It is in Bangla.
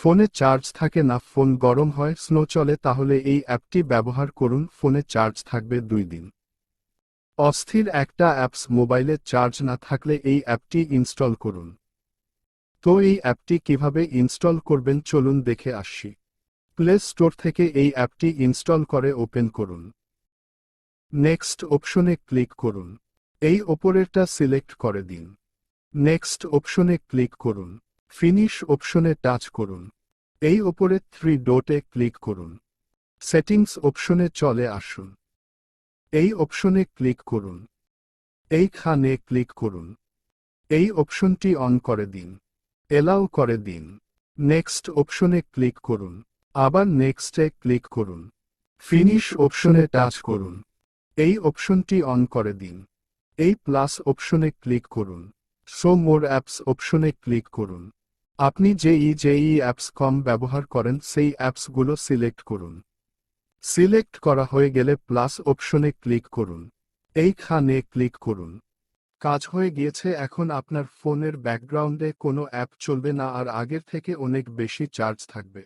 ফোনে চার্জ থাকে না, ফোন গরম হয়, স্লো চলে, তাহলে এই অ্যাপটি ব্যবহার করুন। ফোনে চার্জ থাকবে 2 দিন। অস্থির একটা অ্যাপস মোবাইলে চার্জ না থাকলে এই অ্যাপটি ইনস্টল করুন। তো এই অ্যাপটি কিভাবে ইনস্টল করবেন চলুন দেখে আসি। প্লে স্টোর থেকে এই অ্যাপটি ইনস্টল করে ওপেন করুন। নেক্সট অপশনে ক্লিক করুন। এই ওপরেরটা সিলেক্ট করে দিন। নেক্সট অপশনে ক্লিক করুন। ফিনিশ অপশনে টাচ করুন। এই ওপরে 3 ডটে ক্লিক করুন। সেটিংস অপশনে চলে আসুন। এই অপশনে ক্লিক করুন। এইখানে ক্লিক করুন। এই অপশনটি অন করে দিন। এলাও করে দিন। নেক্সট অপশনে ক্লিক করুন। আবার নেক্সটে ক্লিক করুন। ফিনিশ অপশনে টাচ করুন। এই অপশনটি অন করে দিন। এই প্লাস অপশনে ক্লিক করুন। শো মোর অ্যাপস অপশনে ক্লিক করুন। আপনি যেই অ্যাপস কম ব্যবহার করেন সেই অ্যাপসগুলো সিলেক্ট করুন। সিলেক্ট করা হয়ে গেলে প্লাস অপশনে ক্লিক করুন। এইখানে ক্লিক করুন। কাজ হয়ে গিয়েছে। এখন আপনার ফোনের ব্যাকগ্রাউন্ডে কোনো অ্যাপ চলবে না আর আগের থেকে অনেক বেশি চার্জ থাকবে।